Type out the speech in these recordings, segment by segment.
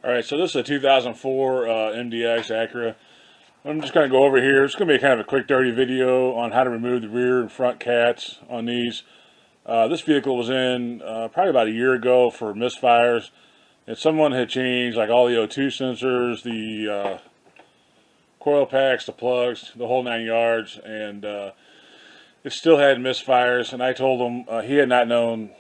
Alright, so this is a 2004 MDX Acura. I'm just going to go over here. It's going to be kind of a quick dirty video on how to remove the rear and front cats on these. This vehicle was in probably about a year ago for misfires. And someone had changed like all the O2 sensors, the coil packs, the plugs, the whole 9 yards. And it still had misfires. And I told him he had not known.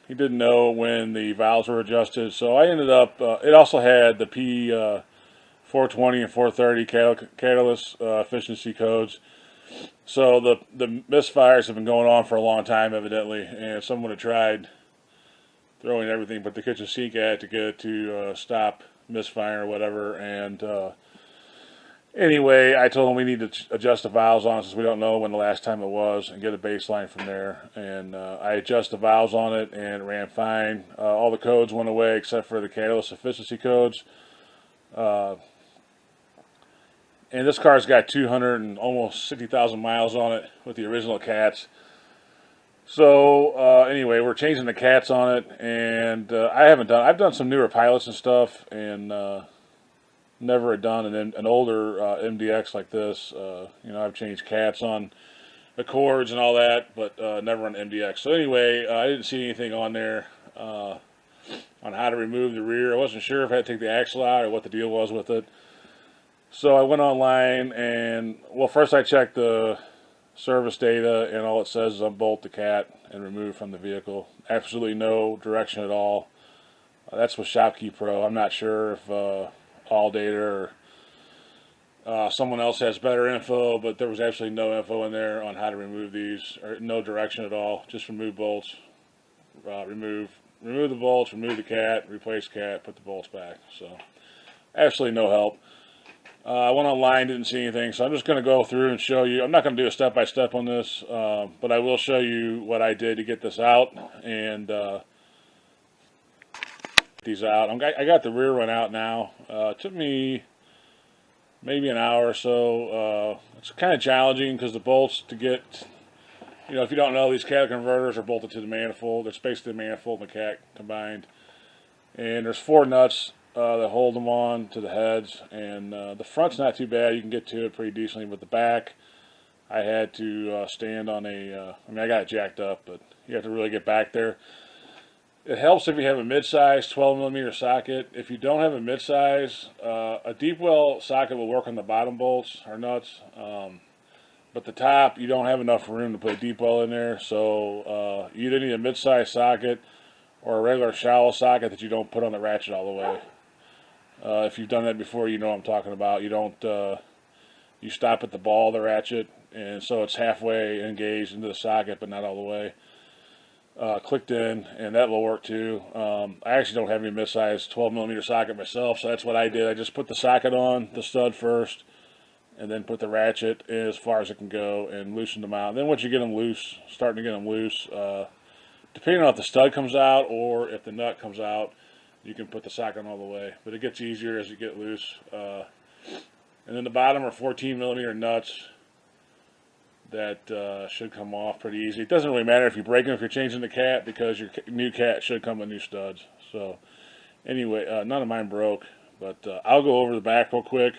He didn't know when the valves were adjusted, so I ended up, it also had the P0420 and 430 catalyst efficiency codes. So the misfires have been going on for a long time, evidently, and someone had tried throwing everything but the kitchen sink at it to get it to stop misfiring or whatever, and anyway, I told him we need to adjust the valves on it since we don't know when the last time it was and get a baseline from there. And I adjusted the valves on it and it ran fine. All the codes went away except for the catalyst efficiency codes. And this car's got 200 and almost 60,000 miles on it with the original cats. So anyway, we're changing the cats on it, and I've done some newer pilots and stuff, and never had done an older MDX like this. You know, I've changed cats on Accords and all that, but never on MDX. So anyway, I didn't see anything on there on how to remove the rear. I wasn't sure if I had to take the axle out or what the deal was with it. So I went online and, well, first I checked the service data, and all it says is unbolt the cat and remove from the vehicle. Absolutely no direction at all. That's with ShopKey Pro. I'm not sure if all data or someone else has better info, but there was absolutely no info in there on how to remove these, or no direction at all. Just remove bolts, remove the bolts, remove the cat, replace cat, put the bolts back. So absolutely no help. I went online, didn't see anything, so I'm just going to go through and show you. I'm not going to do a step-by-step on this, but I will show you what I did to get this out, and these out. I got the rear one out now. It took me maybe an hour or so. It's kind of challenging because the bolts to get, you know, if you don't know, these cat converters are bolted to the manifold. It's basically the manifold and the cat combined. And there's 4 nuts that hold them on to the heads. And the front's not too bad. You can get to it pretty decently. But the back, I had to stand on a, I mean, I got it jacked up, but you have to really get back there. It helps if you have a mid-size 12mm socket. If you don't have a mid-size, a deep well socket will work on the bottom bolts or nuts. But the top, you don't have enough room to put a deep well in there. So you either need a mid-size socket or a regular shallow socket that you don't put on the ratchet all the way. If you've done that before, you know what I'm talking about. You don't, you stop at the ball of the ratchet, and so it's halfway engaged into the socket, but not all the way. Clicked in, and that will work too. I actually don't have any mid-size 12mm socket myself, so that's what I did. I just put the socket on the stud first, and then put the ratchet as far as it can go, and loosen them out. And then once you get them loose, starting to get them loose, depending on if the stud comes out or if the nut comes out, you can put the socket on all the way. But it gets easier as you get loose. And then the bottom are 14mm nuts that should come off pretty easy. It doesn't really matter if you break them if you're changing the cat, because your new cat should come with new studs. So anyway, none of mine broke, but I'll go over the back real quick.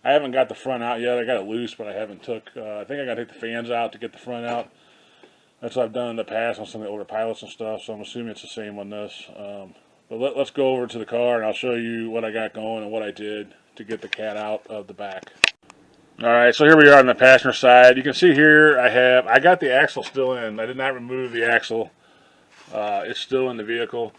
I haven't got the front out yet. I got it loose, but I haven't took, I think I got to take the fans out to get the front out. That's what I've done in the past on some of the older pilots and stuff, so I'm assuming it's the same on this. But let's go over to the car, and I'll show you what I got going and what I did to get the cat out of the back. Alright, so here we are on the passenger side. You can see here I got the axle still in. I did not remove the axle. It's still in the vehicle.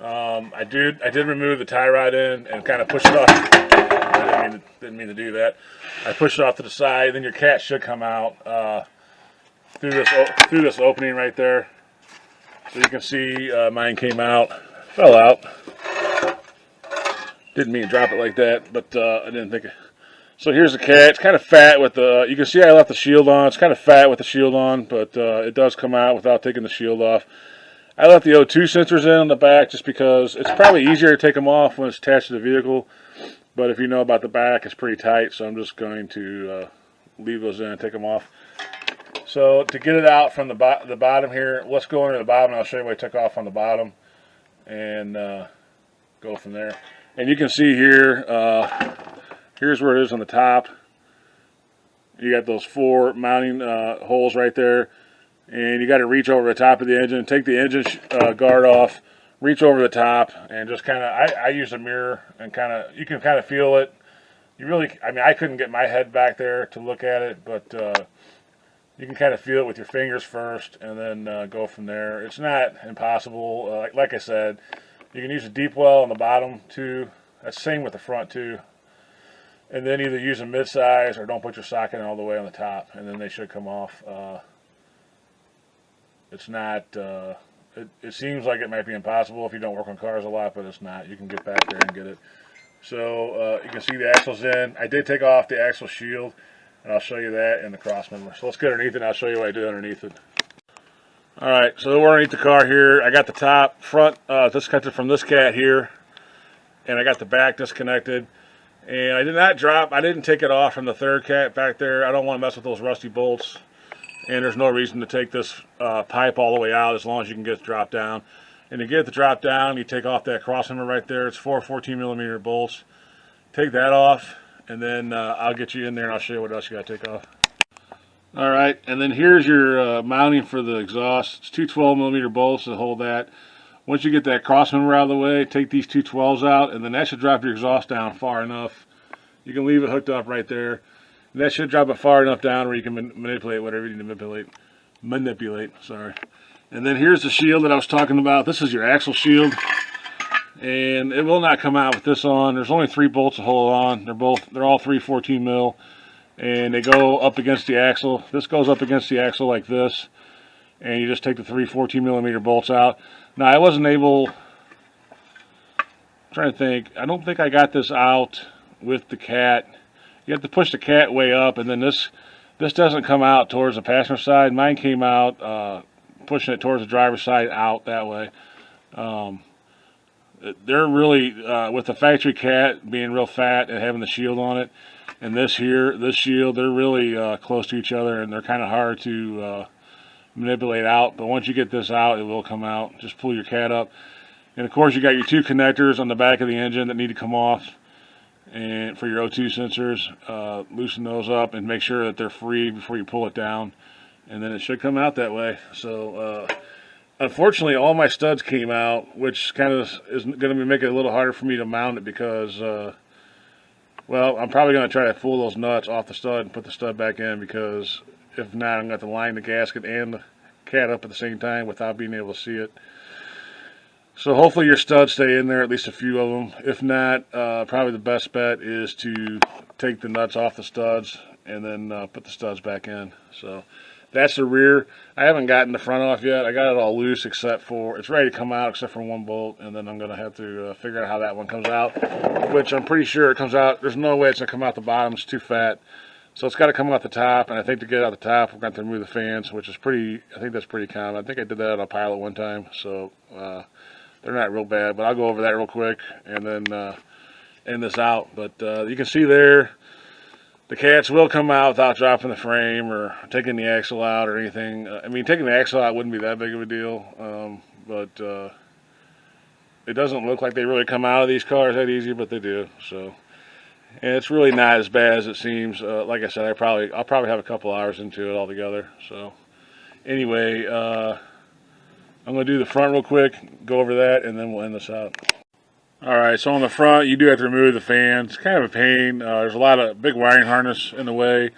I did remove the tie rod in and kind of push it off. I didn't mean to do that. I pushed it off to the side. Then your cat should come out through this opening right there. So you can see mine came out, fell out. Didn't mean to drop it like that, but I didn't think. So here's the cat. It's kind of fat with the, you can see I left the shield on. It's kind of fat with the shield on, but it does come out without taking the shield off. I left the O2 sensors in on the back just because it's probably easier to take them off when it's attached to the vehicle. But if you know about the back, it's pretty tight, so I'm just going to leave those in and take them off. So to get it out from the bottom here, let's go into the bottom. I'll show you what I took off on the bottom and go from there. And you can see here, here's where it is on the top. You got those 4 mounting holes right there. And you got to reach over the top of the engine, take the engine guard off, reach over the top, and just kind of, I use a mirror and kind of, you can kind of feel it. You really, I mean, I couldn't get my head back there to look at it, but you can kind of feel it with your fingers first, and then go from there. It's not impossible. Like I said, you can use a deep well on the bottom too. That's the same with the front too. And then either use a mid-size or don't put your socket all the way on the top, and then they should come off. It's not, it seems like it might be impossible if you don't work on cars a lot, but it's not. You can get back there and get it. So you can see the axle's in. I did take off the axle shield, and I'll show you that in the cross member. So let's get underneath it, and I'll show you what I did underneath it. Alright, so we're underneath the car here. I got the top, front disconnected from this cat here, and I got the back disconnected. And I did not drop, I didn't take it off from the third cat back there. I don't want to mess with those rusty bolts. And there's no reason to take this pipe all the way out as long as you can get it dropped down. And to get it to drop down, you take off that cross member right there. It's 4 14mm bolts. Take that off, and then I'll get you in there and I'll show you what else you got to take off. Alright, and then here's your mounting for the exhaust. It's 2 12mm bolts that hold that. Once you get that cross member out of the way, take these 2 12s out, and then that should drop your exhaust down far enough. You can leave it hooked up right there. And that should drop it far enough down where you can manipulate whatever you need to manipulate. Sorry. And then here's the shield that I was talking about. This is your axle shield, and it will not come out with this on. There's only 3 bolts to hold on. They're all 3 14 mil, and they go up against the axle. This goes up against the axle like this, and you just take the 3 14mm bolts out. Now I wasn't able, I'm trying to think, I don't think I got this out with the cat. You have to push the cat way up, and then this doesn't come out towards the passenger side. Mine came out pushing it towards the driver's side out that way. They're really, with the factory cat being real fat and having the shield on it, and this shield, they're really close to each other, and they're kind of hard to manipulate out. But once you get this out, it will come out. Just pull your cat up, and of course you got your 2 connectors on the back of the engine that need to come off, and for your O2 sensors, loosen those up and make sure that they're free before you pull it down, and then it should come out that way. So unfortunately all my studs came out, which kind of is going to make it a little harder for me to mount it because well, I'm probably going to try to pull those nuts off the stud and put the stud back in, because if not, I'm going to have to line the gasket and the cat up at the same time without being able to see it. So hopefully your studs stay in there, at least a few of them. If not, probably the best bet is to take the nuts off the studs and then put the studs back in. So that's the rear. I haven't gotten the front off yet. I got it all loose except for, it's ready to come out except for 1 bolt, and then I'm going to have to figure out how that one comes out, which I'm pretty sure it comes out. There's no way it's going to come out the bottom. It's too fat. So it's got to come out the top, and I think to get out the top, we're going to have to remove the fans, which is pretty, I think that's pretty common. I think I did that on a pilot one time, so they're not real bad, but I'll go over that real quick and then end this out. But you can see there, the cats will come out without dropping the frame or taking the axle out or anything. I mean, taking the axle out wouldn't be that big of a deal, but it doesn't look like they really come out of these cars that easy, but they do. So, and it's really not as bad as it seems. Like I said, I'll probably have a couple hours into it altogether. So, anyway, I'm going to do the front real quick, go over that, and then we'll end this out. Alright, so on the front, you do have to remove the fans. It's kind of a pain. There's a lot of big wiring harness in the way.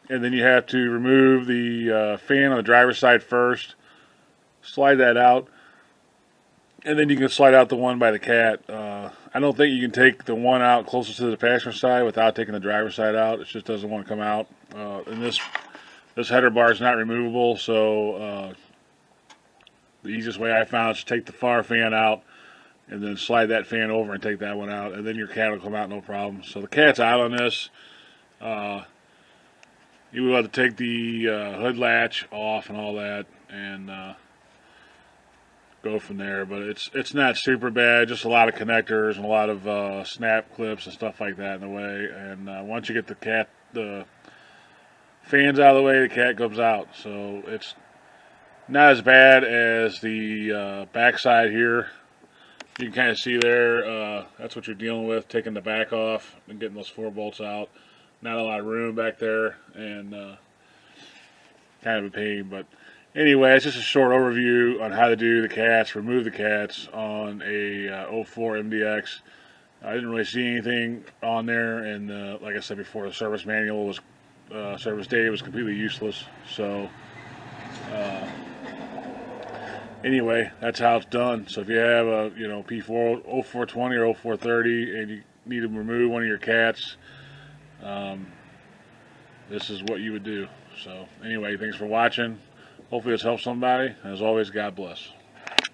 And then you have to remove the fan on the driver's side first. Slide that out. And then you can slide out the one by the cat. I don't think you can take the one out closest to the passenger side without taking the driver's side out. It just doesn't want to come out. And this header bar is not removable, so the easiest way I found is to take the far fan out and then slide that fan over and take that one out, and then your cat will come out no problem. So the cat's out on this. You will have to take the hood latch off and all that, and go from there. But it's not super bad, just a lot of connectors and a lot of snap clips and stuff like that in the way. And once you get the fans out of the way, the cat comes out. So it's not as bad as the backside here. You can kind of see there, that's what you're dealing with, taking the back off and getting those 4 bolts out. Not a lot of room back there, and kind of a pain. But anyway, it's just a short overview on how to do the cats, remove the cats on a 04 MDX. I didn't really see anything on there, and like I said before, the service manual was, service data was completely useless. So anyway, that's how it's done. So if you have a P0420 or 0430 and you need to remove one of your cats, this is what you would do. So anyway, thanks for watching. Hopefully this helps somebody. As always, God bless.